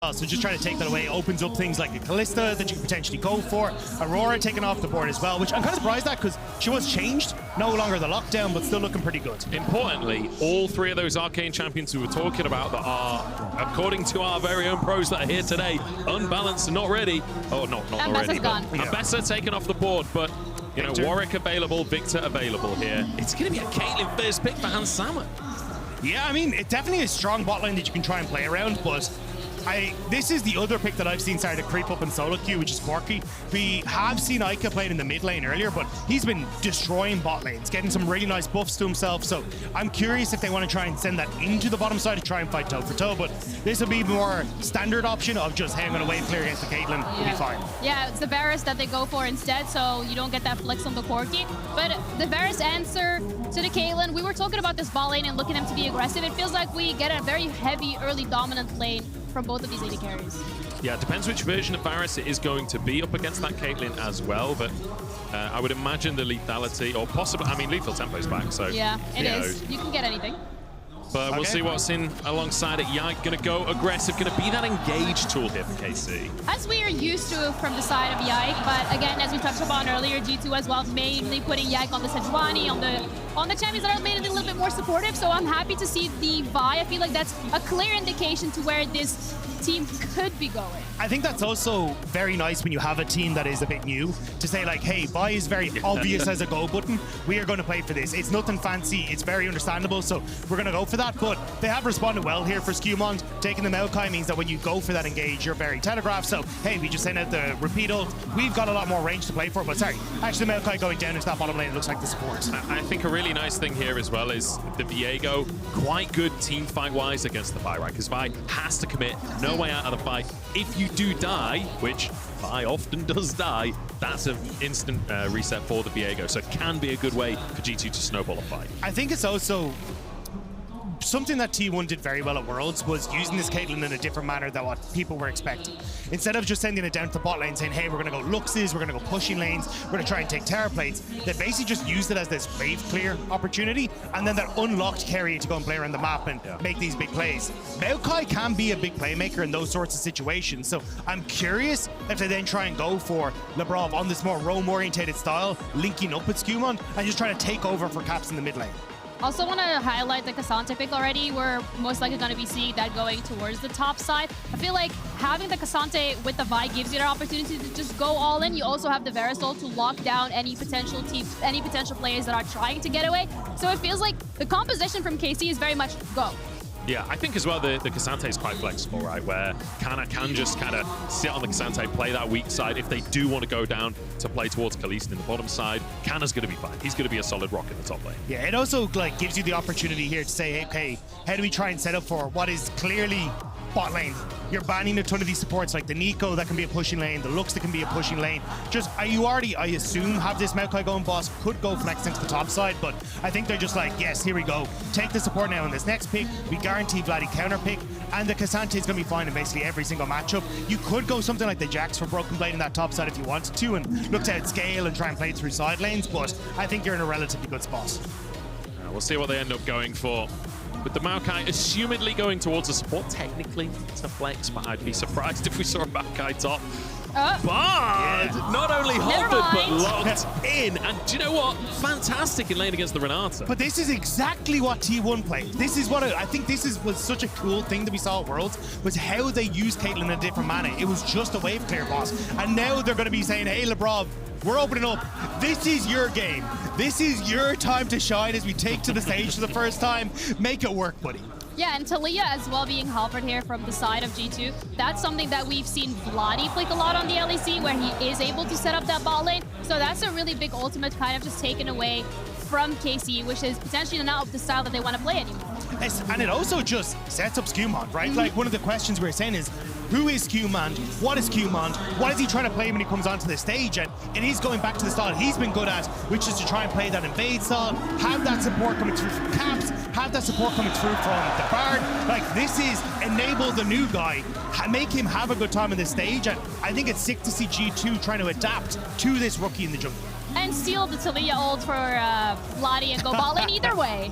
So just trying to take that away opens up things like a Callista that you can potentially go for. Aurora taken off the board as well, which I'm kind of surprised at because she was changed. No longer the lockdown, but still looking pretty good. Importantly, all three of those Arcane champions we were talking about that are, according to our very own pros that are here today, unbalanced and not ready. Oh, not already. Gone. Ambessa taken off the board, but you know, Warwick available, Victor available here. It's going to be a Caitlyn first pick for Hans Sama. Yeah, I mean, it definitely is a strong bot lane that you can try and play around, but this is the other pick that I've seen started to creep up in solo queue, which is Quirky. We have seen Ica playing in the mid lane earlier, but he's been destroying bot lanes, getting some really nice buffs to himself. So I'm curious if they want to try and send that into the bottom side to try and fight toe for toe, but this will be more standard option of just, hey, I'm going to wave clear against the Caitlyn, we'll be fine. Yeah, it's the Varus that they go for instead, so you don't get that flex on the Quirky. But the Varus answer to the Caitlyn, we were talking about this bot lane and looking at them to be aggressive. It feels like we get a very heavy early dominant lane from both of these AD carries. Yeah, it depends which version of Varus it is going to be up against that Caitlyn as well, but I would imagine the lethality, or possibly, I mean, lethal tempo's back, so... Yeah, it is. You can get anything. But we'll see what's in alongside it. Yike going to go aggressive, going to be that engage tool here for KC. As we are used to from the side of Yike, but again, as we touched upon earlier, G2 as well, mainly putting Yike on the Sejuani, on the champions that are made a little bit more supportive. So I'm happy to see the Vi. I feel like that's a clear indication to where this team could be going. I think that's also very nice when you have a team that is a bit new to say like, hey, Vi is very obvious as a go button. We are going to play for this. It's nothing fancy. It's very understandable. So we're going to go for that. But they have responded well here for Skewmond. Taking the Maokai means that when you go for that engage, you're very telegraphed. So, hey, we just sent out the repeat ult. We've got a lot more range to play for. But sorry, actually the Maokai going down into that bottom lane looks like the support. I think a really nice thing here as well is the Viego, quite good team fight-wise against the Vi, right? Because Vi has to commit, no way out of the fight. If you do die, which Vi often does die, that's an instant reset for the Viego. So it can be a good way for G2 to snowball a fight. I think it's also something that T1 did very well at Worlds was using this Caitlyn in a different manner than what people were expecting. Instead of just sending it down to the bot lane saying, hey, we're going to go Luxes, we're going to go pushing lanes, we're going to try and take tower plates, they basically just used it as this wave clear opportunity, and then that unlocked carry to go and play around the map and make these big plays. Maokai can be a big playmaker in those sorts of situations, so I'm curious if they then try and go for Labrov on this more roam-orientated style, linking up with Skewmond, and just trying to take over for caps in the mid lane. Also want to highlight the K'Sante pick already. We're most likely going to be seeing that going towards the top side. I feel like having the K'Sante with the Vi gives you the opportunity to just go all in. You also have the Varus ult to lock down any potential teams, any potential players that are trying to get away. So it feels like the composition from KC is very much go. Yeah, I think as well the K'Sante is quite flexible, right? Where Kana can just kind of sit on the K'Sante, play that weak side. If they do want to go down to play towards Khaleesi in the bottom side, Kana's going to be fine. He's going to be a solid rock in the top lane. Yeah, it also like gives you the opportunity here to say, okay, how do we try and set up for what is clearly bot lane? You're banning a ton of these supports like the Nico that can be a pushing lane, the Lux that can be a pushing lane. Just, you already, I assume, have this Maokai going boss, could go flex into the top side, but I think they're just like, yes, here we go. Take the support now in this next pick. We guarantee Vladdy counter pick, and the K'Sante is going to be fine in basically every single matchup. You could go something like the Jax for Broken Blade in that top side if you wanted to, and look to outscale and try and play through side lanes, but I think you're in a relatively good spot. We'll see what they end up going for. With the Maokai assumedly going towards the support, technically it's a flex, but I'd be surprised if we saw a Maokai top. But not only hovered, but locked in. And do you know what? Fantastic in lane against the Renata. But this is exactly what T1 played. This is what I think was such a cool thing that we saw at Worlds, was how they used Caitlyn in a different manner. It was just a wave clear boss. And now they're going to be saying, hey, Labrov, we're opening up. This is your game. This is your time to shine as we take to the stage for the first time. Make it work, buddy. Yeah, and Talia as well being hovered here from the side of G2. That's something that we've seen Vladdy flick a lot on the LEC, where he is able to set up that bot lane. So that's a really big ultimate kind of just taken away from KC, which is potentially not the style that they want to play anymore. Yes, and it also just sets up Skewmond, right? Like, one of the questions we were saying is, who is Skewmond? What is Skewmond? What is he trying to play when he comes onto the stage? And it is going back to the style he's been good at, which is to try and play that invade style, have that support coming through from Caps, have that support coming through from the Bard. Like, this is enable the new guy, make him have a good time on this stage. And I think it's sick to see G2 trying to adapt to this rookie in the jungle. And steal the Talia ult for Vladdy and go bot lane either way.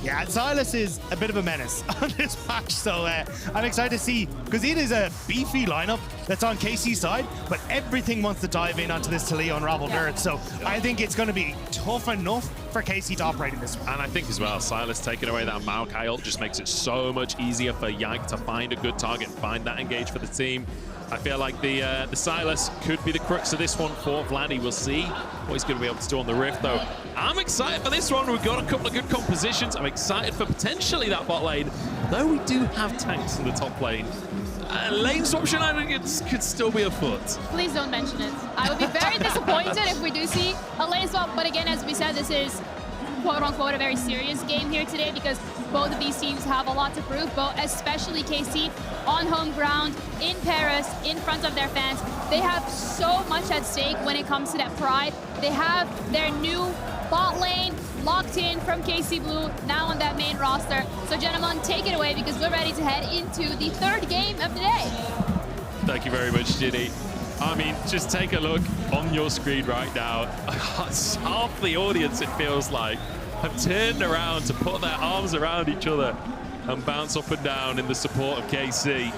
Yeah, Silas is a bit of a menace on this match, so I'm excited to see, because it is a beefy lineup that's on KC's side, but everything wants to dive in onto this Taliyah unraveled Earth, so I think it's going to be tough enough for KC to operate in this one. And I think as well, Silas taking away that Maokai ult just makes it so much easier for Yank to find a good target, find that engage for the team. I feel like the Silas could be the crux of this one for Vladdy. We'll see what he's going to be able to do on the Rift, though. I'm excited for this one. We've got a couple of good compositions. I'm excited for potentially that bot lane, though we do have tanks in the top lane. Lane swap shenanigans could still be afoot. Please don't mention it. I would be very disappointed if we do see a lane swap, but again, as we said, this is quote-unquote a very serious game here today because both of these teams have a lot to prove, but especially KC on home ground, in Paris, in front of their fans. They have so much at stake when it comes to that pride. They have their new bot lane locked in from KC Blue, now on that main roster. So gentlemen, take it away because we're ready to head into the third game of the day. Thank you very much, Ginny. I mean, just take a look on your screen right now. Half the audience, it feels like, have turned around to put their arms around each other and bounce up and down in the support of KC.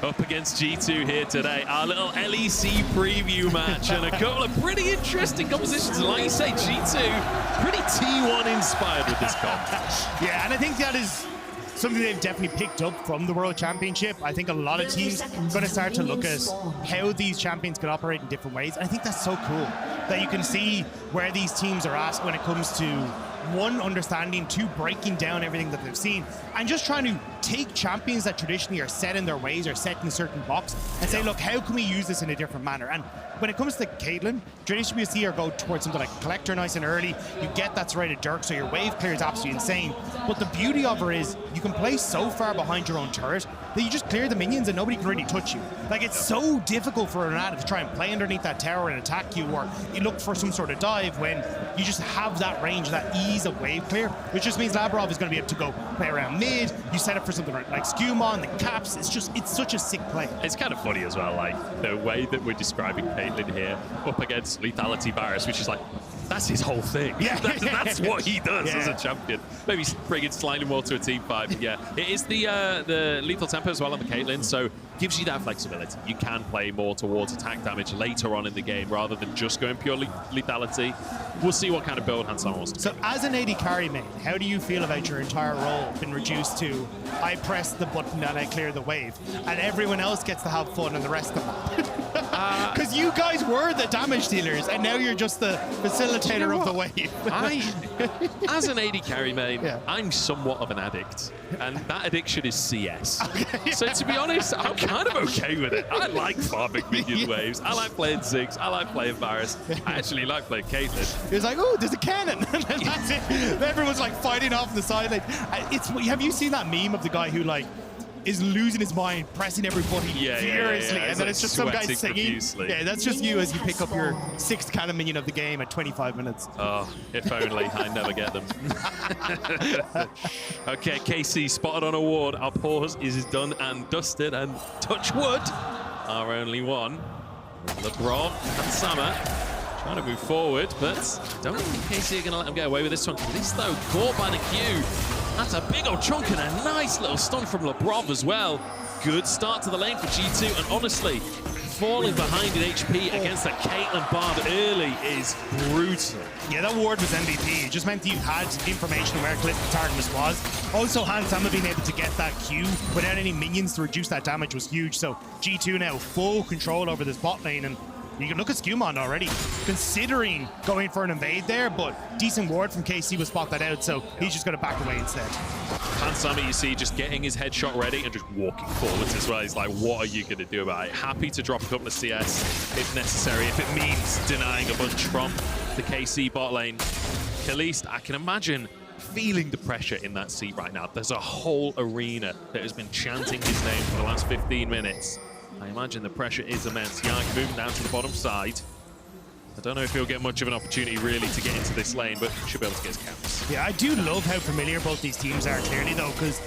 Up against G2 here today. Our little LEC preview match and a couple of pretty interesting compositions. And like you say, G2, pretty T1 inspired with this comp. Yeah, and I think that is something they've definitely picked up from the World Championship. I think a lot of teams are going to start to look at how these champions can operate in different ways. And I think that's so cool that you can see where these teams are at when it comes to one, understanding, two, breaking down everything that they've seen, and just trying to take champions that traditionally are set in their ways or set in a certain box and say, look, how can we use this in a different manner? And when it comes to Caitlyn, traditionally we see her go towards something like Collector nice and early. You get that serrated Dirk, so your wave clear is absolutely insane. But the beauty of her is you can play so far behind your own turret that you just clear the minions and nobody can really touch you. Like, it's so difficult for Renata to try and play underneath that tower and attack you, or you look for some sort of dive when you just have that range, that ease of wave clear, which just means Labrov is going to be able to go play around mid. You set up for something like Skewmon, the caps. It's such a sick play. It's kind of funny as well, like the way that we're describing Caitlyn here up against Lethality Varus, which is like, that's his whole thing. Yeah. That's what he does as a champion. Maybe bring it slightly more to a team fight, but yeah. It is the lethal tempo as well on the Caitlyn, so gives you that flexibility. You can play more towards attack damage later on in the game rather than just going pure lethality. We'll see what kind of build Hansan wants to So as an AD carry main, how do you feel about your entire role being reduced to I press the button and I clear the wave, and everyone else gets to have fun and the rest of them? Because you guys were the damage dealers and now you're just the facilitator of the wave. As an AD carry main, I'm somewhat of an addict, and that addiction is CS. Okay. So to be honest, I'm kind of okay with it. I like farming minion waves. I like playing Ziggs. I like playing Varus. I actually like playing Caitlyn. It's like, oh, there's a cannon. And that's it. Everyone's like fighting off the side. Like, have you seen that meme of the guy who like is losing his mind, pressing every button furiously, and then it's just some guy singing. Profusely. Yeah, that's just you as you pick up your 6th cannon minion of the game at 25 minutes. Oh, if only I never get them. Okay, KC spotted on a ward. Our pause is done and dusted, and touch wood, our only one. LeBron and Sama trying to move forward, but don't think KC are going to let them get away with this one. This, though, caught by the Q. That's a big old chunk and a nice little stun from Lebrov as well. Good start to the lane for G2, and honestly, falling behind in HP against that Caitlyn Bard early is brutal. Yeah, that ward was MVP. It just meant that you had information where Tartarus was. Also, Hansama being able to get that Q without any minions to reduce that damage was huge. So G2 now full control over this bot lane, and you can look at Skewmon already, considering going for an invade there, but decent ward from KC will spot that out, so he's just going to back away instead. Hansama, you see, just getting his headshot ready and just walking forwards as well. He's like, what are you going to do about it? Happy to drop a couple of CS if necessary, if it means denying a bunch from the KC bot lane. Kaliste, I can imagine feeling the pressure in that seat right now. There's a whole arena that has been chanting his name for the last 15 minutes. I imagine the pressure is immense. Yank moving down to the bottom side. I don't know if he'll get much of an opportunity really to get into this lane, but should be able to get his camps. Yeah, I do love how familiar both these teams are clearly though, because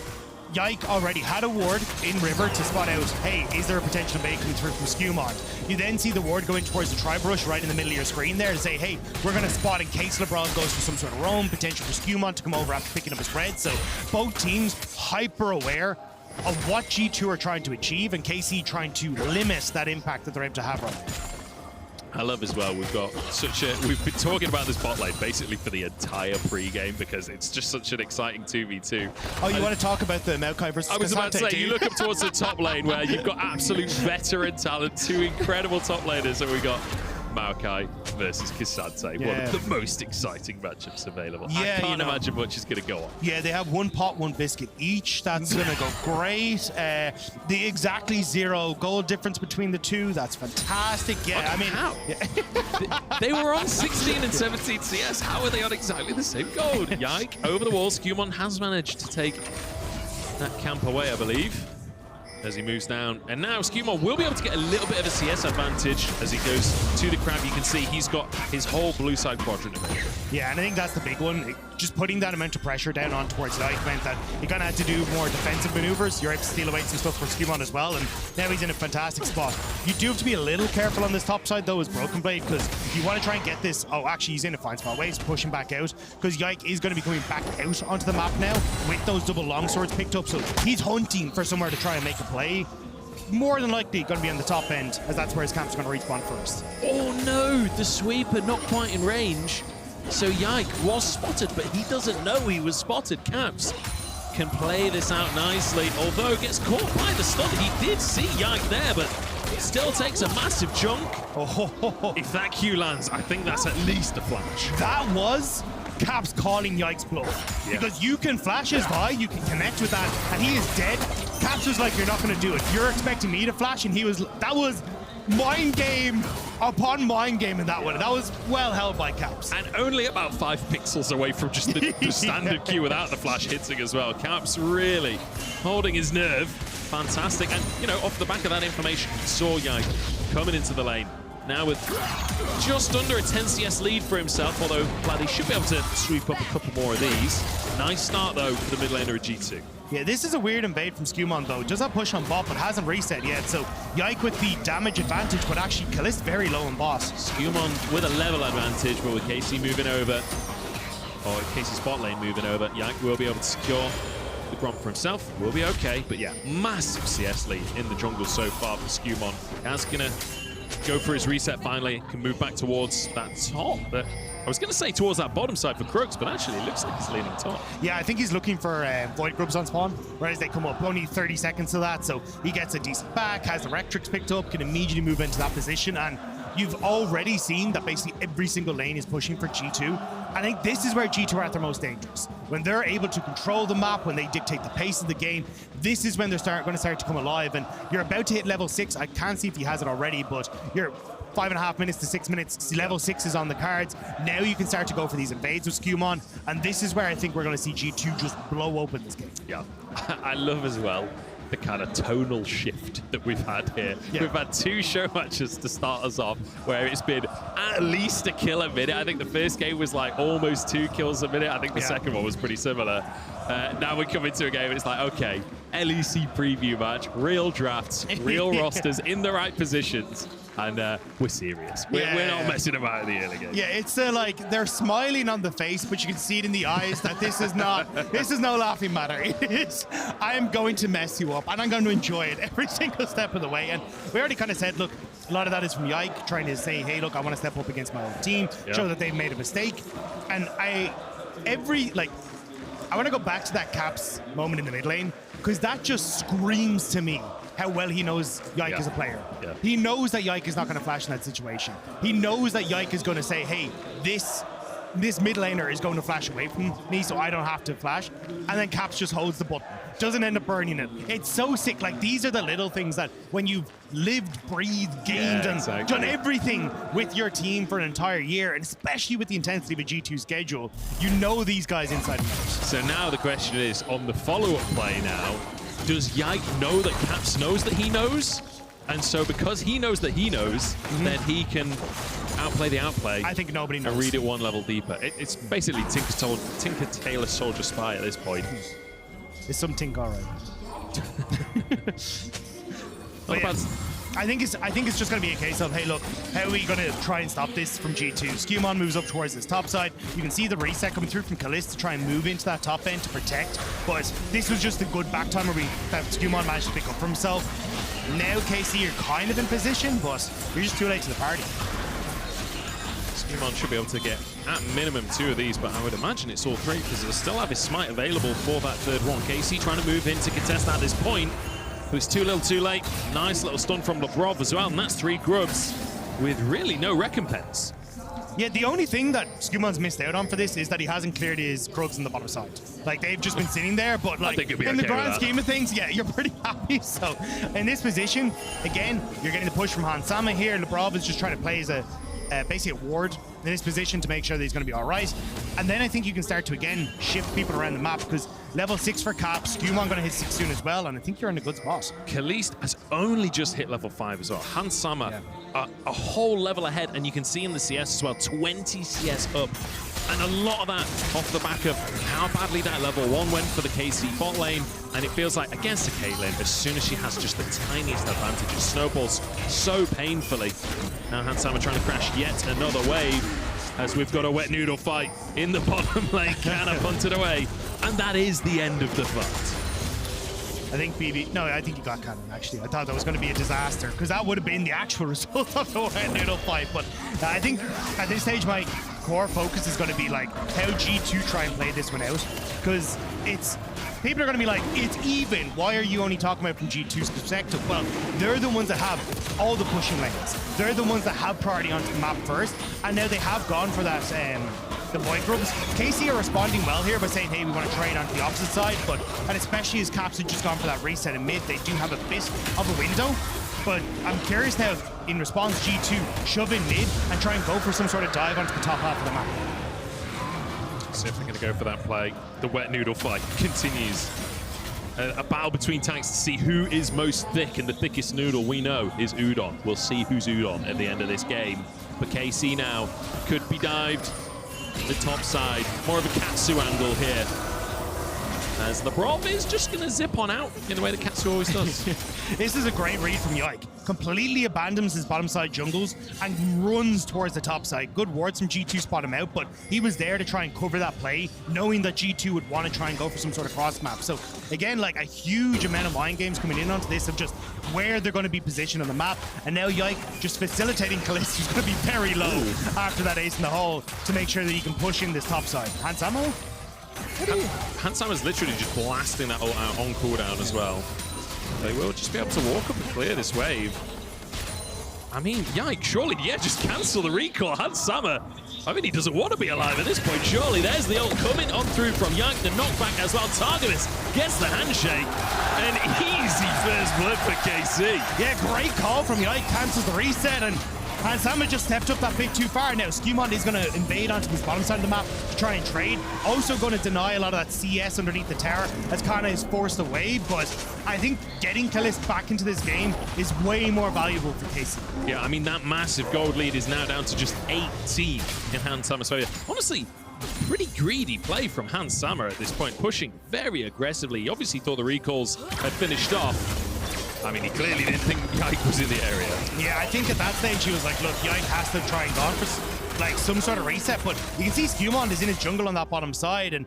Yike already had a ward in River to spot out, hey, is there a potential invade coming through from Skumond? You then see the ward going towards the Tribe Rush right in the middle of your screen there to say, hey, we're going to spot in case LeBron goes for some sort of roam, potential for Skumond to come over after picking up his red. So both teams hyper aware of what G2 are trying to achieve and KC trying to limit that impact that they're able to have right now. I love as well, we've been talking about this bot lane basically for the entire pre-game because it's just such an exciting 2v2. Oh, you want to talk about the Maokai versus I was about to Cassante, say, you look up towards the top lane where you've got absolute veteran talent, 2 incredible top laners, and we got Maokai versus Cassante, one of the most exciting matchups available. I can't imagine much is going to go on. Yeah, they have 1 pot, 1 biscuit each. That's going to go great. The exactly 0 gold difference between the two. That's fantastic. Yeah, I mean, how? They were on 16 and 17 CS. How are they on exactly the same gold? Yike, over the wall. Skumon has managed to take that camp away, I believe, as he moves down. And now Skumon will be able to get a little bit of a CS advantage as he goes to the crab. You can see he's got his whole blue side quadrant available. Yeah, and I think that's the big one. Just putting that amount of pressure down on towards Yike meant that he kind of had to do more defensive maneuvers. You're able to steal away some stuff from Skumon as well, and now he's in a fantastic spot. You do have to be a little careful on this top side, though, as Broken Blade, because you want to try and get this... Oh, actually, he's in a fine spot. Waves pushing back out, because Yike is going to be coming back out onto the map now with those double longswords picked up, so he's hunting for somewhere to try and make a play. More than likely going to be on the top end, as that's where his camp's going to respawn first. Oh no, the sweeper not quite in range. So Yike was spotted, but he doesn't know he was spotted. Caps can play this out nicely, although gets caught by the stun. He did see Yike there, but still takes a massive chunk. If that Q lands, I think that's at least a flash. That was Caps calling Yike's bluff. Because you can flash his Vi, you can connect with that, and he is dead. Caps was like, you're not going to do it. You're expecting me to flash, and that was mind game upon mind game in that one. That was well held by Caps. And only about 5 pixels away from just the standard Q without the flash hitting as well. Caps really holding his nerve. Fantastic. And, you know, off the back of that information, he saw Yike coming into the lane. Now with just under a 10 CS lead for himself, although Vladdy should be able to sweep up a couple more of these. Nice start, though, for the mid laner of G2. Yeah, this is a weird invade from Skumon, though. Does that push on bot, but hasn't reset yet. So Yike with the damage advantage, but actually Kalist very low on boss. Skumon with a level advantage, but with KC moving over, or KC's bot lane moving over, Yike will be able to secure the Gromp for himself. Will be okay, but yeah, massive CS lead in the jungle so far for Skumon. Kaz gonna go for his reset finally, can move back towards that top. But I was going to say towards that bottom side for Crooks, but actually it looks like he's leaning top. Yeah, I think he's looking for Void Grubs on spawn, whereas they come up only 30 seconds to that, so he gets a decent back, has the Rectrix picked up, can immediately move into that position, and you've already seen that basically every single lane is pushing for G2. I think this is where G2 are at their most dangerous. When they're able to control the map, when they dictate the pace of the game, this is when they're going to start to come alive, and you're about to hit level 6. I can't see if he has it already, but you're 5.5 minutes to 6 minutes. Level 6 is on the cards. Now you can start to go for these invades with Skumon, and this is where I think we're going to see G2 just blow open this game. Yeah, I love as well the kind of tonal shift that we've had here. Yeah. We've had 2 show matches to start us off where it's been at least a kill a minute. I think the first game was like almost 2 kills a minute. I think the second one was pretty similar. Now we come into a game and it's like, okay, LEC preview match, real drafts, real rosters in the right positions. And we're serious. We're not messing about in the early game. Yeah, it's like they're smiling on the face, but you can see it in the eyes that this is no laughing matter. It is, I am going to mess you up, and I'm going to enjoy it every single step of the way. And we already kind of said, look, a lot of that is from Yike trying to say, hey, look, I want to step up against my own team, show that they've made a mistake. And I want to go back to that Caps moment in the mid lane, because that just screams to me how well he knows Yike as a player. Yeah. He knows that Yike is not going to flash in that situation. He knows that Yike is going to say, hey, this mid laner is going to flash away from me, so I don't have to flash. And then Caps just holds the button. Doesn't end up burning it. It's so sick. Like, these are the little things that when you've lived, breathed, gamed, and done everything with your team for an entire year, and especially with the intensity of a G2 schedule, you know these guys inside and out. So now the question is, on the follow-up play now, does Yike know that Caps knows that he knows? And so because he knows that he knows, then he can outplay the outplay. I think nobody knows. And read it one level deeper. It's basically Tinker Tailor Soldier Spy at this point. is something all right. Not bad. I think it's just going to be a case of, hey, look, how are we going to try and stop this from G2? Skewmon moves up towards this top side. You can see the reset coming through from Kalist to try and move into that top end to protect. But this was just a good back time where that Skewmon managed to pick up for himself. Now, KC, you're kind of in position, but you're just too late to the party. Skewmon should be able to get, at minimum, 2 of these, but I would imagine it's all 3 because he'll still have his smite available for that third one. KC trying to move in to contest at this point. But it's too little too late. Nice little stun from Lebrov as well, and that's 3 grubs with really no recompense. Yeah, the only thing that Skewmon's missed out on for this is that he hasn't cleared his grubs on the bottom side. Like, they've just been sitting there, but like, in the grand scheme of things, yeah, you're pretty happy. So, in this position, again, you're getting the push from Hansama here. Lebrov is just trying to play as a basically a ward in this position to make sure that he's going to be all right. And then I think you can start to, again, shift people around the map because level 6 for Cap, Skewmon going to hit 6 soon as well, and I think you're in a good spot. Kalist has only just hit level 5 as well. Hansama, a whole level ahead, and you can see in the CS as well, 20 CS up. And a lot of that off the back of how badly that level 1 went for the KC bot lane. And it feels like against the Caitlyn, as soon as she has just the tiniest advantage, it snowballs so painfully. Now Hansama trying to crash yet another wave as we've got a wet noodle fight in the bottom lane. Kana punted away. And that is the end of the fight. I think BB... No, I think you got Cannon, actually. I thought that was going to be a disaster, because that would have been the actual result of the wet noodle fight. But I think at this stage, my core focus is going to be like how G2 try and play this one out, because it's... People are going to be like, it's even. Why are you only talking about from G2's perspective? Well, they're the ones that have all the pushing lanes. They're the ones that have priority onto the map first, and now they have gone for that... the void grubs. KC are responding well here by saying, hey, we want to trade onto the opposite side, and especially as Caps have just gone for that reset in mid, they do have a bit of a window. But I'm curious now, in response, G2 shove in mid and try and go for some sort of dive onto the top half of the map. See if they're going to go for that play. The wet noodle fight continues. A battle between tanks to see who is most thick, and the thickest noodle we know is Udon. We'll see who's Udon at the end of this game. But KC now could be dived the top side. More of a Katsu angle here. As Lebrov is just going to zip on out in the way that Katsu always does. This is a great read from Yike. Completely abandons his bottom side jungles and runs towards the top side. Good wards from G2 spot him out, but he was there to try and cover that play, knowing that G2 would want to try and go for some sort of cross map. So again, like a huge amount of mind games coming in onto this of just where they're going to be positioned on the map. And now Yike just facilitating Kalist, who's going to be very low after that ace in the hole to make sure that he can push in this top side. Hansama? Hansama's literally just blasting that ult out on cooldown as well. They will just be able to walk up and clear this wave. I mean, yikes, surely, yeah, just cancel the recall. Hansama, I mean, he doesn't want to be alive at this point, surely. There's the ult coming on through from Yike, the knockback as well. Targamas gets the handshake. An easy first blood for KC. Yeah, great call from Yike, cancels the reset, and Hansama just stepped up that bit too far. Now, Skewmon is going to invade onto this bottom side of the map to try and trade. Also going to deny a lot of that CS underneath the tower as Kana is forced away. But I think getting Kalist back into this game is way more valuable for KC. Yeah, I mean, that massive gold lead is now down to just 18 in Hansama's favor. Honestly, pretty greedy play from Hansama at this point, pushing very aggressively. He obviously thought the recalls had finished off. I mean, he clearly didn't think Yike was in the area. Yeah, I think at that stage he was like, look, Yike has to try and go for like some sort of reset, but you can see Skewmon is in his jungle on that bottom side, and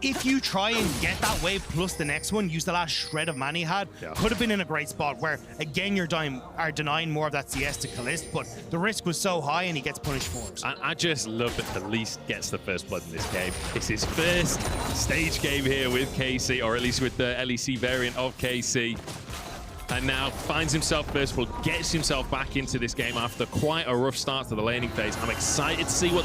if you try and get that wave plus the next one, use the last shred of mana he had, could have been in a great spot where, again, you're denying more of that CS to Kalist, but the risk was so high and he gets punished for it. I just love that Kalist gets the first blood in this game. It's his first stage game here with KC, or at least with the LEC variant of KC. And now finds himself first blood, gets himself back into this game after quite a rough start to the laning phase. I'm excited to see what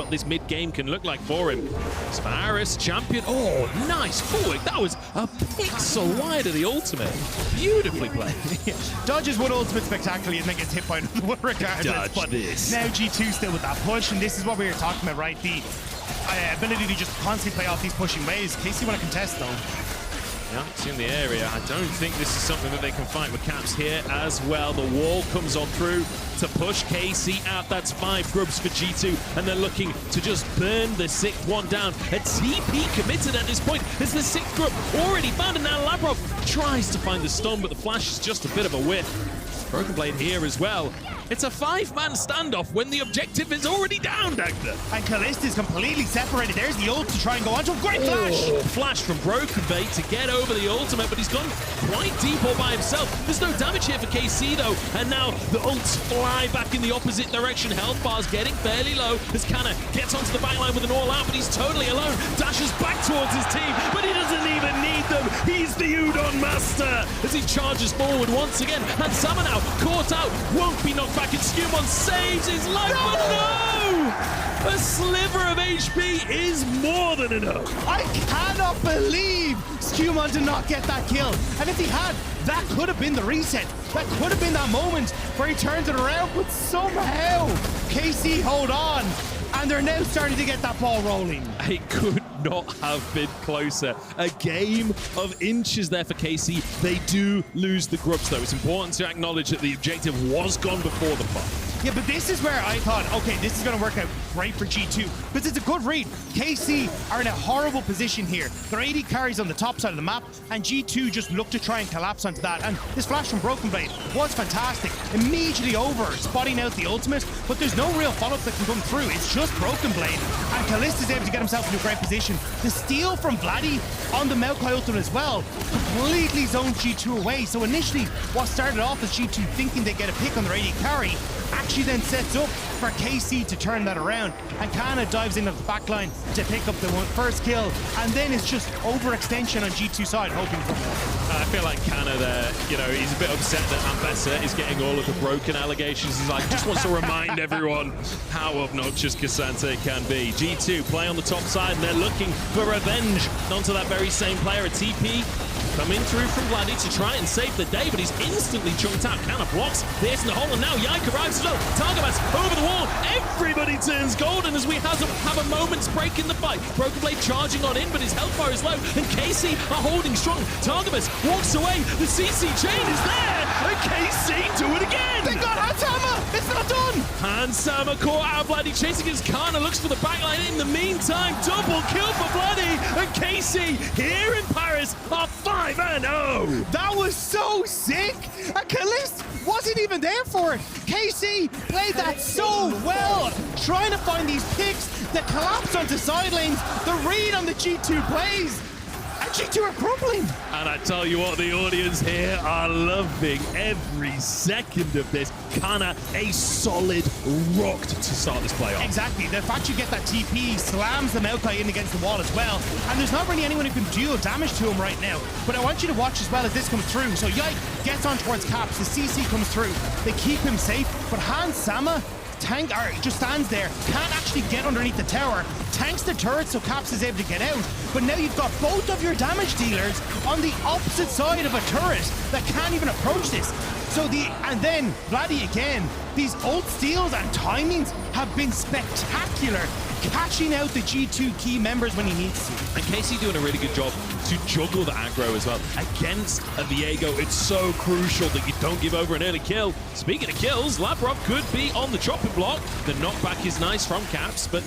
this mid game can look like for him. Sparris, champion. Oh, nice forward. That was a pixel wide of the ultimate. Beautifully played. Dodges one ultimate spectacularly and then gets hit by another one regardless. Dodge but this. Now G2 still with that push, and this is what we were talking about, right? The ability to just constantly play off these pushing waves. KC want to contest though. Yeah, it's in the area. I don't think this is something that they can fight with Caps here as well. The wall comes on through to push KC out. That's 5 grubs for G2, and they're looking to just burn the 6th one down. A TP committed at this point as the 6th grub already found, and now Labrov tries to find the stun, but the flash is just a bit of a whiff. Broken Blade here as well. It's a 5-man standoff when the objective is already down, Dagda. And Kalista is completely separated. There's the ult to try and go onto a great flash. Flash from Broken Blade to get over the ultimate, but he's gone quite deep all by himself. There's no damage here for KC though, and now the ults fly back in the opposite direction. Health bar's getting fairly low as Kana gets onto the backline with an all-out, but he's totally alone. Dashes back towards his team, but he doesn't even need them. He's the Udon master as he charges forward once again. And Sama now caught out, won't be knocked back, and Skumon saves his life, but no! A sliver of HP is more than enough. I cannot believe Skumon did not get that kill. And if he had, that could have been the reset. That could have been that moment where he turns it around, but somehow KC hold on. And they're now starting to get that ball rolling. It could not have been closer. A game of inches there for KC. They do lose the grubs, though. It's important to acknowledge that the objective was gone before the fight. Yeah, but this is where I thought, okay, this is going to work out great for G2, because it's a good read. KC are in a horrible position here. Their AD carries on the top side of the map, and G2 just look to try and collapse onto that. And this flash from Broken Blade was fantastic. Immediately over, spotting out the ultimate, but there's no real follow-up that can come through. It's just Broken Blade, and Kalista's able to get himself into a great position. The steal from Vladdy on the Maokai ultimate as well completely zoned G2 away. So initially, what started off as G2 thinking they'd get a pick on their AD carry, actually then sets up for KC to turn that around, and Kana dives into the backline to pick up the first kill, and then it's just overextension on G2 side, hoping for more. I feel like Kana there, you know, he's a bit upset that Ambessa is getting all of the broken allegations. He's like, just wants to remind everyone how obnoxious Cassante can be. G2 play on the top side, and they're looking for revenge onto that very same player. A TP coming through from Vladdy to try and save the day, but he's instantly chunked out. Kana blocks this in the hole, and now Yike arrives as well. Targamas over the wall. Everybody turns golden as we have a moment's break in the fight. Broken Blade charging on in, but his health bar is low, and KC are holding strong. Targamas walks away. The CC chain is there, and KC do it again. They got Hansama. It's not done. Hansama caught out. Vladdy chasing his Kana, looks for the backline. In the meantime, double kill for Vladdy, and KC here in Paris are 5-0. That was so sick. And Kalist wasn't even there for it. KC played that so well, trying to find these picks that collapse onto side lanes, the read on the G2 plays, and G2 are crumbling. And I tell you what, the audience here are loving every second of this. Kana, a solid rocked to start this play off. Exactly. The fact you get that TP slams the Maokai in against the wall as well, and there's not really anyone who can deal damage to him right now. But I want you to watch as well as this comes through. So Yike gets on towards Caps, the CC comes through, they keep him safe, but Hansama just stands there, can't actually get underneath the tower, tanks the turret so Caps is able to get out, but now you've got both of your damage dealers on the opposite side of a turret that can't even approach this. And then Vladdy again, these ult steals and timings have been spectacular, catching out the G2 key members when he needs to. And KC doing a really good job to juggle the aggro as well. Against a Viego, it's so crucial that you don't give over an early kill. Speaking of kills, Labrov could be on the chopping block. The knockback is nice from Caps, but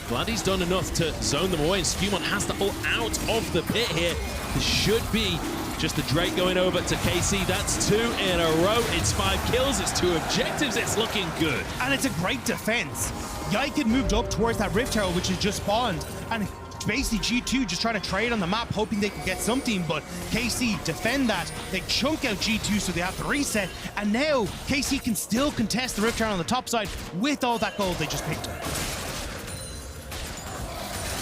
Vladdy's done enough to zone them away, and Skumon has to pull out of the pit here. This should be just the Drake going over to KC. That's 2 in a row. It's 5 kills. It's 2 objectives. It's looking good. And it's a great defense. Yike had moved up towards that Rift Tower, which has just spawned. And basically G2 just trying to trade on the map, hoping they could get something. But KC defend that. They chunk out G2, so they have to reset. And now KC can still contest the Rift Tower on the top side with all that gold they just picked up.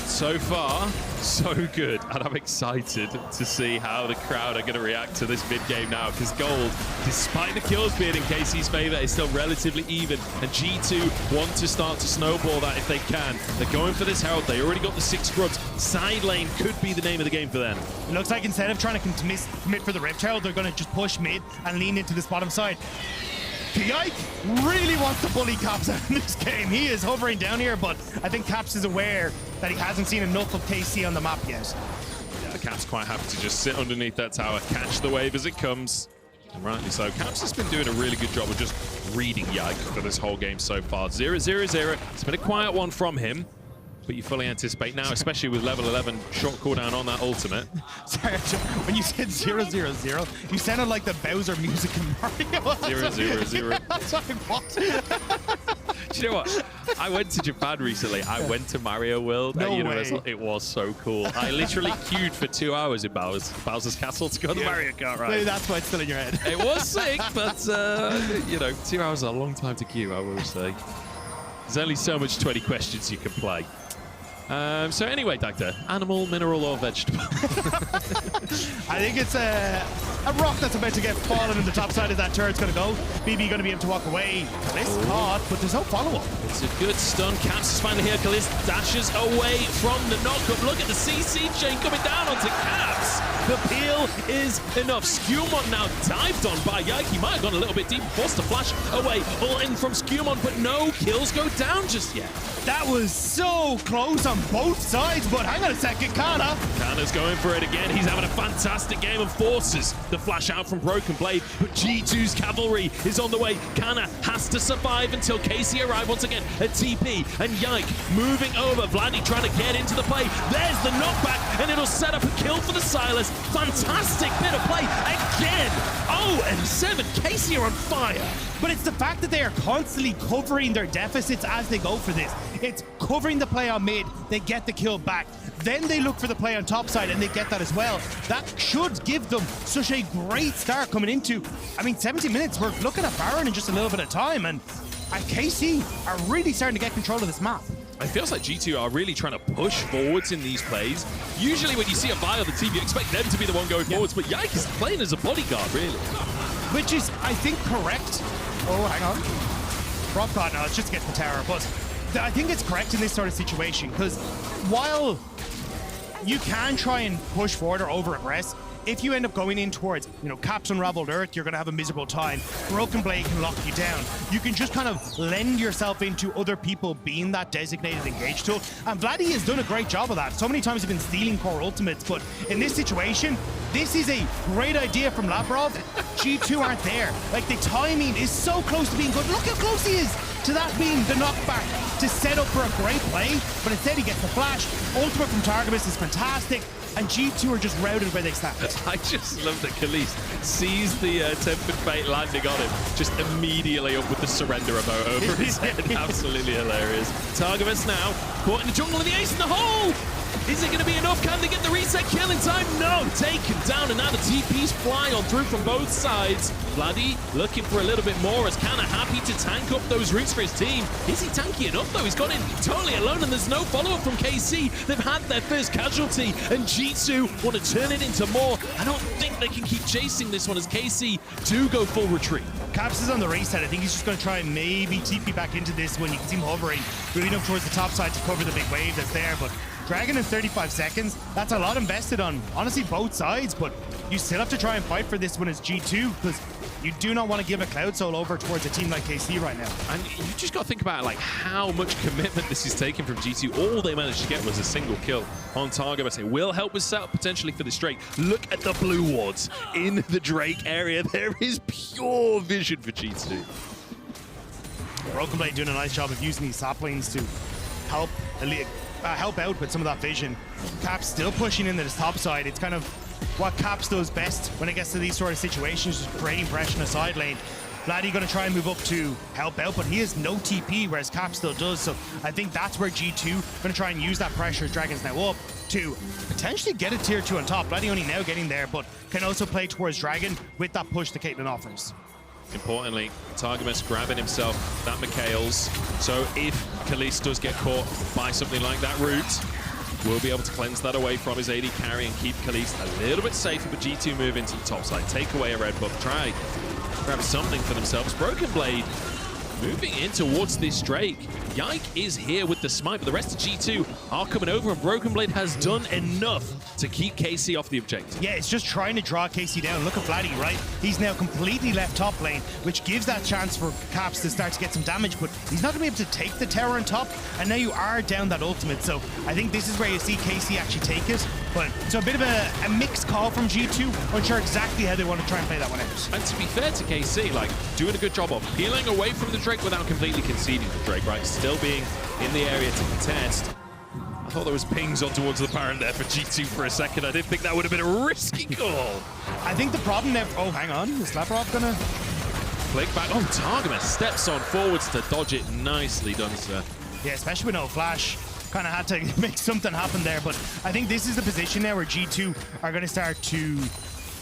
So far, so good, and I'm excited to see how the crowd are going to react to this mid-game now, because gold, despite the kills being in KC's favor, is still relatively even, and G2 want to start to snowball that if they can. They're going for this Herald. They already got the 6 grubs. Side lane could be the name of the game for them. It looks like instead of trying to commit for the Rift Herald, they're going to just push mid and lean into this bottom side. Yike really wants to bully Caps out in this game. He is hovering down here, but I think Caps is aware that he hasn't seen enough of KC on the map yet. Cap's quite happy to just sit underneath that tower, catch the wave as it comes. And rightly so. Cap's just been doing a really good job of just reading Yike for this whole game so far. 0-0-0. It's been a quiet one from him, but you fully anticipate now, especially with level 11 short cooldown on that ultimate. Sorry, when you said 0-0-0, you sounded like the Bowser music in Mario. 0-0-0. That's like, what? Do you know what? I went to Japan recently. I went to Mario World at Universal. Way. It was so cool. I literally queued for 2 hours in Bowser's Castle to go to the Mario Kart ride. Maybe that's why it's still in your head. It was sick, but, you know, 2 hours is a long time to queue, I will say. There's only so much 20 questions you can play. So anyway, Doctor, animal, mineral, or vegetable? I think it's a rock that's about to get fallen in the top side of that turret's going to go. BB going to be able to walk away. Kalist caught, but there's no follow-up. It's a good stun. Caps is finally here. Kalist dashes away from the knock-up. Look at the CC chain coming down onto Caps. The peel is enough. Skewmon now dived on by Yike. He might have gone a little bit deep, forced to flash away. All in from Skewmon, but no kills go down just yet. That was so close on both sides, but hang on a second, Kana. Kana's going for it again. He's having a fantastic game and forces the flash out from Broken Blade, but G2's cavalry is on the way. Kana has to survive until Casey arrives once again at TP, and Yike moving over. Vladdy trying to get into the play. There's the knockback, and it'll set up a kill for the Silas. Fantastic bit of play again. 0-7. Casey are on fire. But it's the fact that they are constantly covering their deficits as they go for this. It's covering the play on mid, they get the kill back. Then they look for the play on top side and they get that as well. That should give them such a great start coming into, 70 minutes. We're looking at Baron in just a little bit of time, and KC are really starting to get control of this map. It feels like G2 are really trying to push forwards in these plays. Usually when you see a buy on the team, you expect them to be the one going forwards, but Yike is playing as a bodyguard, really. Which is, I think, correct. Oh, hang on. Rob God, no, it's just to get the tower. But I think it's correct in this sort of situation, because while you can try and push forward or over-aggress, if you end up going in towards, Caps Unraveled Earth, you're going to have a miserable time. Broken Blade can lock you down. You can just kind of lend yourself into other people being that designated engage tool. And Vladdy has done a great job of that. So many times he's been stealing core ultimates, but in this situation, this is a great idea from Lavrov. G2 aren't there. Like, the timing is so close to being good. Look how close he is to that being the knockback to set up for a great play, but instead he gets the flash. Ultimate from Targamas is fantastic, and G2 are just routed where they stand. I just love that Kalist sees the tempered fate landing on him, just immediately up with the surrender emote over his head. Absolutely hilarious. Targamas now caught in the jungle, and the ace in the hole! Is it going to be enough? Can they get the reset kill in time? No! Taken down, and now the TP's flying on through from both sides. Vladdy looking for a little bit more, as Kana happy to tank up those roots for his team. Is he tanky enough, though? He's gone in totally alone, and there's no follow-up from KC. They've had their first casualty, and G2 want to turn it into more. I don't think they can keep chasing this one, as KC do go full retreat. Caps is on the reset. I think he's just going to try and maybe TP back into this one. You can see him hovering, moving up towards the top side to cover the big wave that's there, but Dragon in 35 seconds, that's a lot invested on, honestly, both sides, but you still have to try and fight for this one as G2, because you do not want to give a Cloud Soul over towards a team like KC right now. And you just got to think about how much commitment this is taking from G2. All they managed to get was a single kill on target, but it will help us set up potentially for this Drake. Look at the blue wards in the Drake area. There is pure vision for G2. Broken Blade doing a nice job of using these saplings to help out with some of that vision. Caps still pushing into this top side. It's kind of what Caps does best when it gets to these sort of situations, just creating pressure in the side lane. Vladdy going to try and move up to help out, but he has no TP, whereas Caps still does. So I think that's where G2 going to try and use that pressure as Dragon's now up to potentially get a tier 2 on top. Vladdy only now getting there, but can also play towards Dragon with that push that Caitlyn offers. Importantly, Targamas grabbing himself that Mikhail's. So if Kalist does get caught by something like that root, we'll be able to cleanse that away from his AD carry and keep Kalist a little bit safer, but G2 move into the top side, take away a red buff, try grab something for themselves. Broken Blade moving in towards this Drake. Yike is here with the smite, but the rest of G2 are coming over, and Broken Blade has done enough to keep KC off the objective. Yeah, it's just trying to draw KC down. Look at Vladdy, right? He's now completely left top lane, which gives that chance for Caps to start to get some damage, but he's not going to be able to take the tower on top, and now you are down that ultimate. So I think this is where you see KC actually take it. But so a bit of a mixed call from G2. Unsure exactly how they want to try and play that one out. And to be fair to KC, like, doing a good job of peeling away from the Drake without completely conceding the Drake, right? Still being in the area to contest. I thought there was pings on towards the Baron there for G2 for a second. I didn't think that would have been a risky call. I think the problem there... Oh, hang on. Is Slaprob gonna... Flick back. Oh, Targamas steps on forwards to dodge it. Nicely done, sir. Yeah, especially with no flash. Kind of had to make something happen there, but I think this is the position now where G2 are going to start to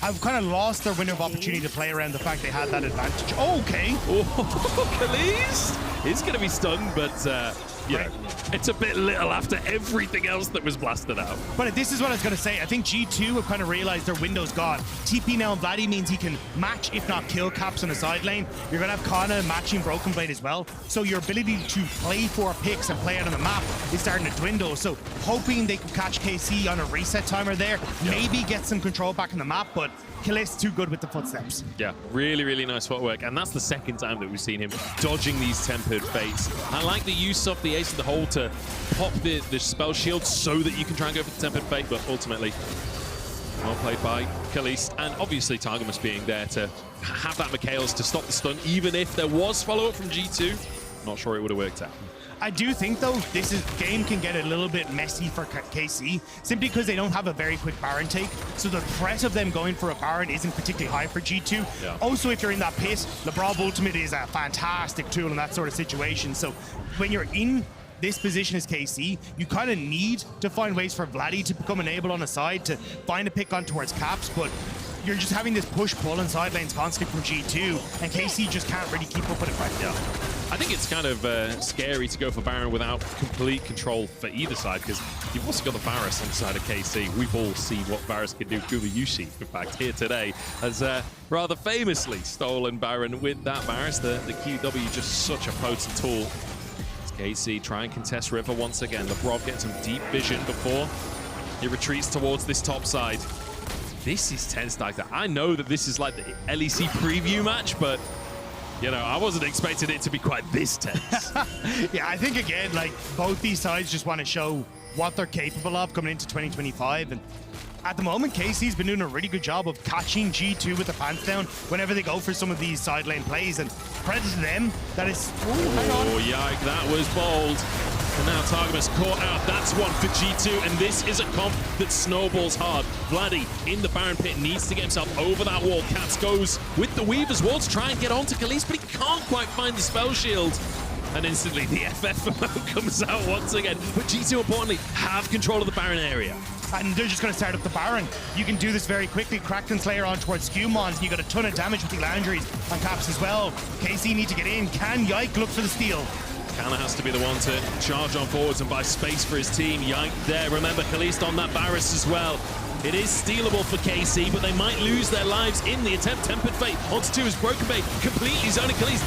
have kind of lost their window of opportunity to play around the fact they had that advantage. Oh, okay. Oh, Khalees is going to be stunned, but yeah, it's a bit little after everything else that was blasted out. But this is what I was going to say. I think G2 have kind of realized their window's gone. TP now on Vladdy means he can match, if not kill, Caps on the side lane. You're going to have Kana matching Broken Blade as well. So your ability to play for picks and play out on the map is starting to dwindle. So hoping they could catch KC on a reset timer there, maybe get some control back on the map, but Khalees too good with the footsteps. Yeah, really, really nice footwork. And that's the second time that we've seen him dodging these tempered fates. I like the use of the Ace of the Hole to pop the spell shield so that you can try and go for the tempered fate, but ultimately, well played by Khalees. And obviously, Targamas being there to have that Mikhails to stop the stun, even if there was follow-up from G2. Not sure it would have worked out. I do think, though, game can get a little bit messy for KC, simply because they don't have a very quick Baron take. So the threat of them going for a Baron isn't particularly high for G2. Yeah. Also, if you're in that pit, the Brav Ultimate is a fantastic tool in that sort of situation. So when you're in this position as KC, you kind of need to find ways for Vladdy to become enabled on the side to find a pick on towards Caps, but you're just having this push-pull and side lanes constantly from G2, and KC just can't really keep up with it right now. I think it's kind of scary to go for Baron without complete control for either side, because you've also got the Varus on the side of KC. We've all seen what Varus can do. Guma Yushi, in fact, here today, has rather famously stolen Baron with that Varus. The QW just such a potent tool. As KC try and contest River once again. Lebrov gets some deep vision before he retreats towards this top side. This is tense like that. I know that this is like the LEC preview match, but you know, I wasn't expecting it to be quite this tense. Yeah, I think, again, like, both these sides just want to show what they're capable of coming into 2025. And at the moment, KC's been doing a really good job of catching G2 with the pants down whenever they go for some of these side lane plays. And credit to them, that is... Oh, hang on. Oh, yike, that was bold. And now Targamas caught out. That's one for G2, and this is a comp that snowballs hard. Vladdy in the Baron pit needs to get himself over that wall. Caps goes with the Weaver's wall to try and get onto Khalees, but he can't quite find the spell shield. And instantly the FF comes out once again. But G2, importantly, have control of the Baron area. And they're just going to start up the Baron. You can do this very quickly. Kraken Slayer on towards Skewmons, and you got a ton of damage with the Landry's on Caps as well. KC need to get in. Can Yike look for the steal? Kana has to be the one to charge on forwards and buy space for his team. Yike there. Remember, Khalees on that Varus as well. It is stealable for KC, but they might lose their lives in the attempt. Tempered Fate onto two is Broken Bait, completely zoning Khalees.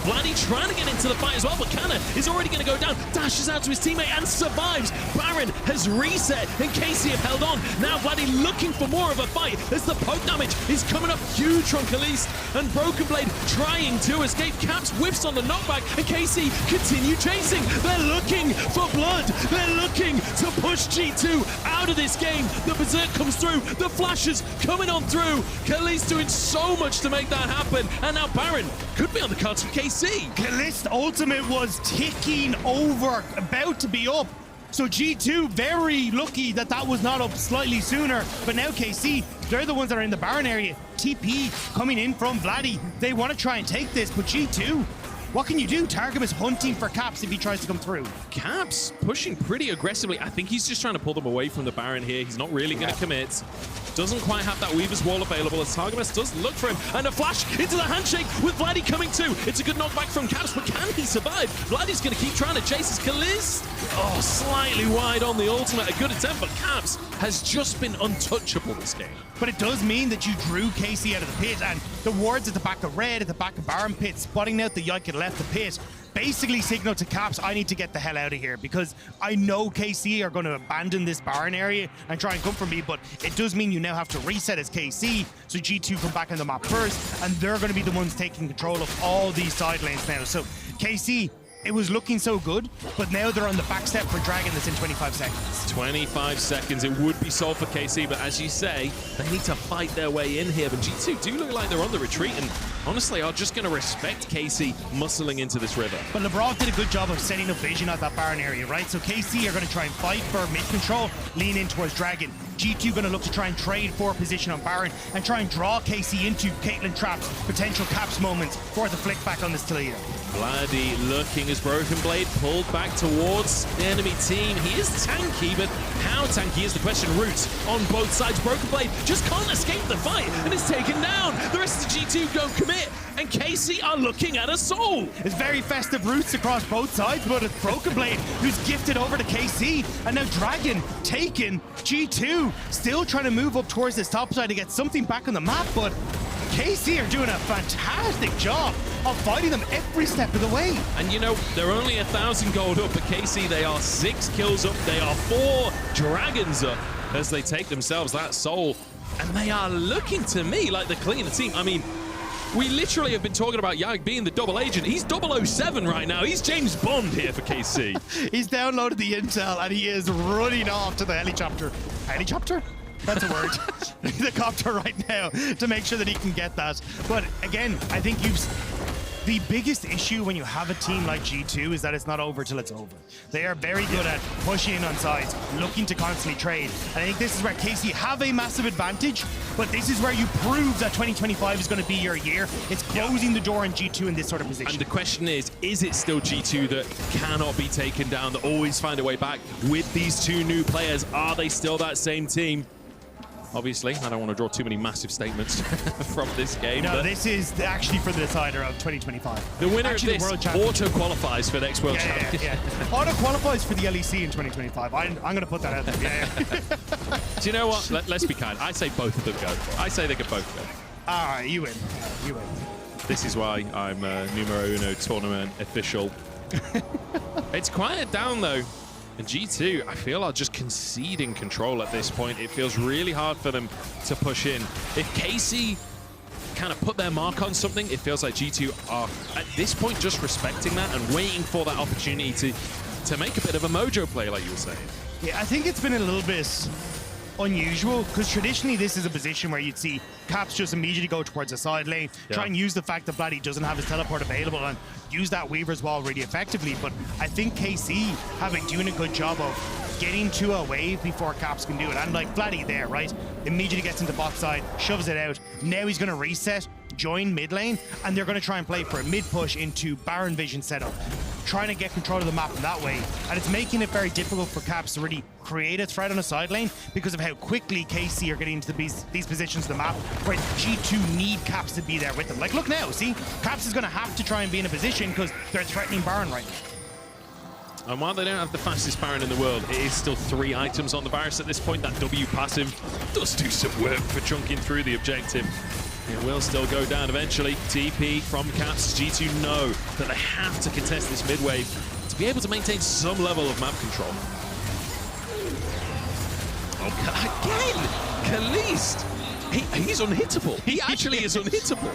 Vladdy trying to get into the fight as well, but Kana is already going to go down. Dashes out to his teammate and survives. Baron has reset, and KC have held on. Now Vladdy looking for more of a fight as the poke damage is coming up huge from Khalees. And Broken Blade trying to escape. Caps whiffs on the knockback, and KC continue chasing. They're looking for blood. They're looking to push G2 out of this game. The Berserk comes through. The flashes coming on through. Khalees doing so much to make that happen. And now Baron could be on the cards for KC. Khalees ultimate was ticking over, about to be up. So G2 very lucky that that was not up slightly sooner. But now KC, they're the ones that are in the Baron area. TP coming in from Vladdy. They want to try and take this, but G2, what can you do? Targum is hunting for Caps if he tries to come through. Caps pushing pretty aggressively. I think he's just trying to pull them away from the Baron here. He's not really going to commit. Doesn't quite have that Weaver's Wall available as Targamas does look for him. And a flash into the handshake with Vladdy coming too. It's a good knockback from Caps, but can he survive? Vladdy's going to keep trying to chase his Khalees. Oh, slightly wide on the ultimate. A good attempt, but Caps has just been untouchable this game. But it does mean that you drew KC out of the pit, and the wards at the back of Red, at the back of Baron pit, spotting out the Yike had left the pit, basically signal to Caps, I need to get the hell out of here, because I know KC are going to abandon this Baron area and try and come for me, but it does mean you now have to reset as KC, so G2 come back on the map first, and they're going to be the ones taking control of all these side lanes now. So KC, it was looking so good, but now they're on the back step for Dragon that's in 25 seconds. 25 seconds, it would be solved for KC, but as you say, they need to fight their way in here. But G2 do look like they're on the retreat, and honestly, are just going to respect KC muscling into this river. But Lavrov did a good job of setting up vision at that Baron area, right? So KC are going to try and fight for mid control, lean in towards Dragon. G2 going to look to try and trade for position on Baron and try and draw KC into Caitlyn traps, potential caps moments for the flick back on this Toledo. Vladi looking as Broken Blade pulled back towards the enemy team. He is tanky, but how tanky is the question? Roots on both sides. Broken Blade just can't escape the fight and is taken down. The rest of the G2 don't commit, and KC are looking at a soul. It's very festive Roots across both sides, but it's Broken Blade who's gifted over to KC, and now Dragon taken. G2 still trying to move up towards this top side to get something back on the map, but KC are doing a fantastic job of fighting them every step of the way. And you know, they're only 1,000 gold up, but KC, they are 6 kills up. They are 4 dragons up as they take themselves that soul. And they are looking to me like the cleaner team. I mean, we literally have been talking about Yag being the double agent. He's 007 right now. He's James Bond here for KC. He's downloaded the intel and he is running off to the helicopter. Helicopter? That's a word. The copter right now to make sure that he can get that. But again, I think the biggest issue when you have a team like G2 is that it's not over till it's over. They are very good at pushing in on sides, looking to constantly trade. And I think this is where KC have a massive advantage, but this is where you prove that 2025 is going to be your year. It's closing the door on G2 in this sort of position. And the question is it still G2 that cannot be taken down, that always find a way back with these 2 new players? Are they still that same team? Obviously, I don't want to draw too many massive statements from this game. No, this is actually for the decider of 2025. The winner actually, of this the auto-qualifies for the next World Championship. Yeah. Auto-qualifies for the LEC in 2025. I'm going to put that out there. Yeah. Do you know what? Let's be kind. I say both of them go. I say they could both go. All right, you win. You win. This is why I'm numero uno tournament official. It's quiet down, though. And G2, I feel, are just conceding control at this point. It feels really hard for them to push in. If KC kind of put their mark on something, it feels like G2 are, at this point, just respecting that and waiting for that opportunity to make a bit of a mojo play, like you were saying. Yeah, I think it's been a little bit unusual because traditionally this is a position where you'd see Caps just immediately go towards the side lane, try and use the fact that Vladi doesn't have his teleport available and use that Weaver's Wall really effectively. But I think KC have been doing a good job of getting to a wave before Caps can do it. And like Vladi there, right? Immediately gets into bot side, shoves it out. Now he's going to reset, join mid lane, and they're going to try and play for a mid push into Baron Vision setup, trying to get control of the map in that way. And it's making it very difficult for Caps to really create a threat on a side lane because of how quickly KC are getting into these positions of the map where G2 need Caps to be there with them. Like, look now, see? Caps is going to have to try and be in a position because they're threatening Baron right now. And while they don't have the fastest Baron in the world, it is still 3 items on the Varus at this point. That W passive does do some work for chunking through the objective. It will still go down eventually. TP from Caps. G2 know that they have to contest this mid wave to be able to maintain some level of map control. Oh, again, Kalist. He's unhittable. He actually is unhittable.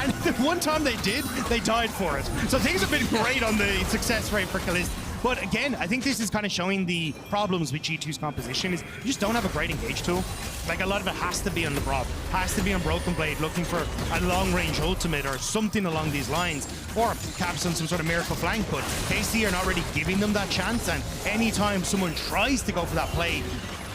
And the one time they did, they died for it. So things have been great on the success rate for Kalist. But again, I think this is kind of showing the problems with G2's composition is you just don't have a great engage tool. Like a lot of it has to be on the Lavrov, has to be on Broken Blade, looking for a long-range ultimate or something along these lines, or Caps on some sort of miracle flank. But KC are not really giving them that chance, and anytime someone tries to go for that play,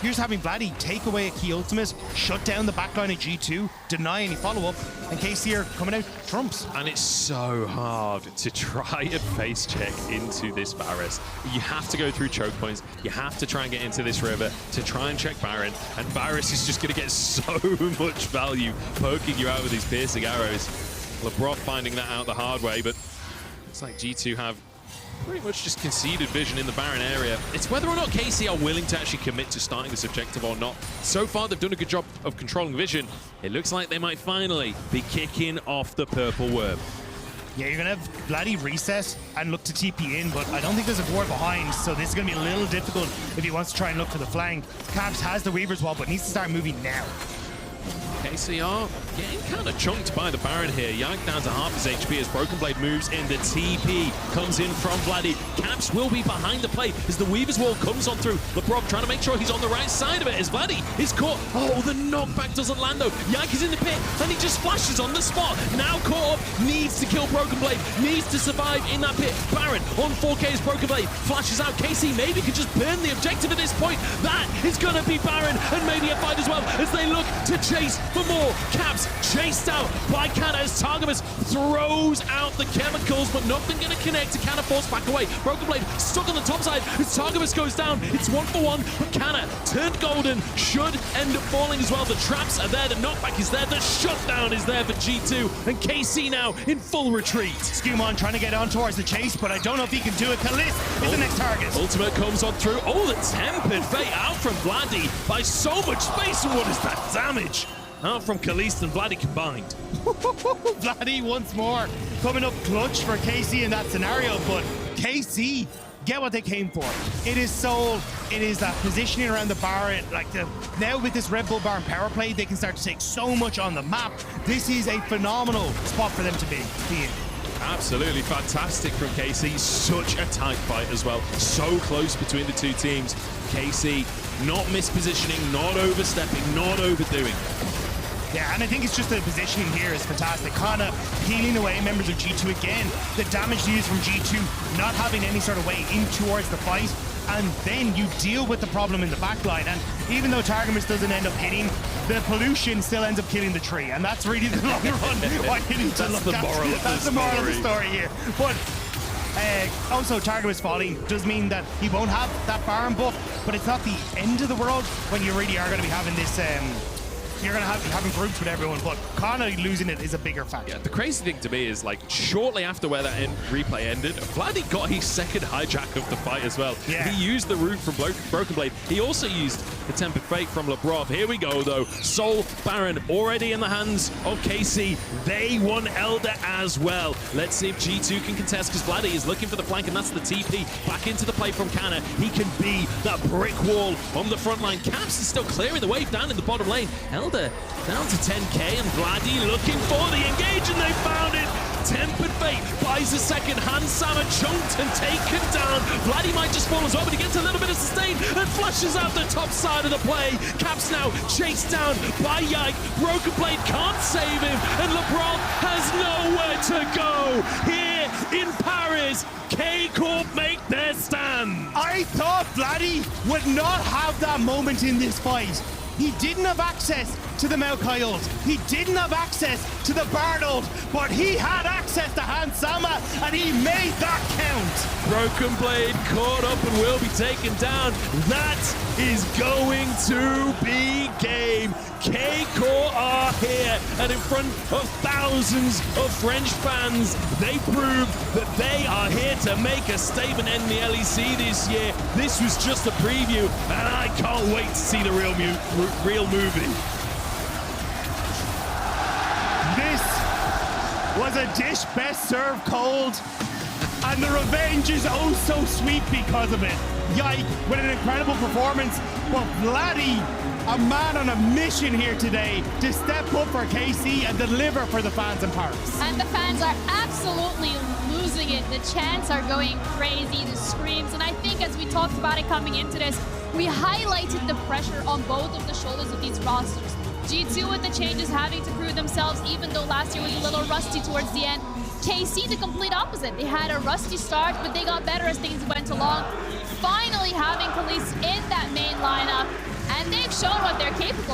you're just having Vladi take away a key ultimate, shut down the backline of G2, deny any follow-up, and KC are coming out trumps. And it's so hard to try and face check into this Varus. You have to go through choke points. You have to try and get into this river to try and check Baron. And Varus is just going to get so much value poking you out with these piercing arrows. Lavrov finding that out the hard way, but it's like G2 have pretty much just conceded vision in the Baron area. It's whether or not KC are willing to actually commit to starting this objective or not. So far, they've done a good job of controlling vision. It looks like they might finally be kicking off the purple worm. Yeah, you're going to have Vladi reset and look to TP in, but I don't think there's a ward behind, so this is going to be a little difficult if he wants to try and look for the flank. Caps has the Weaver's Wall, but needs to start moving now. KCR getting kind of chunked by the Baron here. Yike down to half his HP as Broken Blade moves in. The TP comes in from Vladdy. Caps will be behind the play as the Weaver's Wall comes on through. LeBron trying to make sure he's on the right side of it as Vladdy is caught. Oh, the knockback doesn't land though. Yike is in the pit and he just flashes on the spot. Now Corp needs to kill Broken Blade, needs to survive in that pit. Baron on 4K's Broken Blade flashes out. KC maybe could just burn the objective at this point. That is going to be Baron and maybe a fight as well as they look to chase for more. Caps chased out by Kana as Targamas throws out the chemicals, but nothing going to connect. Kana forced back away. Broken Blade stuck on the top side as Targamas goes down. It's 1-for-1, but Kana turned golden, should end up falling as well. The traps are there, the knockback is there, the shutdown is there for G2, and KC now in full retreat. Skumon trying to get on towards the chase, but I don't know if he can do it. Kalist is the next target. Ultimate comes on through. Oh, the Tempered Fate out from Vladdy by so much space, and what is that damage? Out from Kalist and Vladdy combined. Vladdy once more coming up clutch for KC in that scenario, but KC get what they came for. It is Soul, it is that positioning around the Baron, now with this Red Bull Baron power play, they can start to take so much on the map. This is a phenomenal spot for them to be in. Absolutely fantastic from KC. Such a tight fight as well. So close between the two teams. KC not mispositioning, not overstepping, not overdoing. Yeah, and I think it's just the positioning here is fantastic. Kana peeling away members of G2 again. The damage used from G2 not having any sort of way in towards the fight. And then you deal with the problem in the backline. And even though Targamas doesn't end up hitting, the pollution still ends up killing the tree. And that's really the long run what you need to look at. That's the moral of the story here. But also Targamas falling does mean that he won't have that Baron buff, but it's not the end of the world when you really are going to be having this you're going to be having groups with everyone, but Kana losing it is a bigger factor. Yeah, the crazy thing to me is, shortly after where that replay ended, Vladdy got his second hijack of the fight as well. Yeah. He used the root from Broken Blade. He also used the Tempered Fate from Lebrov. Here we go, though. Soul Baron already in the hands of KC. They won Elder as well. Let's see if G2 can contest, because Vladdy is looking for the flank, and that's the TP. Back into the play from Kana. He can be that brick wall on the front line. Caps is still clearing the wave down in the bottom lane. Elder down to 10k, and Vladdy looking for the engage, and they found it. Tempered Fate buys a second. Hansama chunked and taken down. Vladdy might just fall as well, but he gets a little bit of sustain and flushes out the top side of the play. Caps now chased down by Yike. Broken Blade can't save him, and LeBron has nowhere to go. Here in Paris, K-Corp make their stand. I thought Vladdy would not have that moment in this fight. He didn't have access to the Maokai ult. He didn't have access to the Bard ult, but he had access to Hansama, and he made that count. Broken Blade caught up and will be taken down. That is going to be game. K-Corp are here, and in front of thousands of French fans, they proved that they are here to make a statement in the LEC this year. This was just a preview, and I can't wait to see the real movie. This was a dish best served cold, and the revenge is oh so sweet because of it. Yike with an incredible performance, but Vladdy, a man on a mission here today to step up for KC and deliver for the fans in Paris. And the fans are absolutely losing it. The chants are going crazy, the screams, and I think as we talked about it coming into this, we highlighted the pressure on both of the shoulders of these rosters. G2 with the changes having to prove themselves, even though last year was a little rusty towards the end. KC the complete opposite. They had a rusty start, but they got better as things went along. Finally having Kalist in that main lineup, and they've shown what they're capable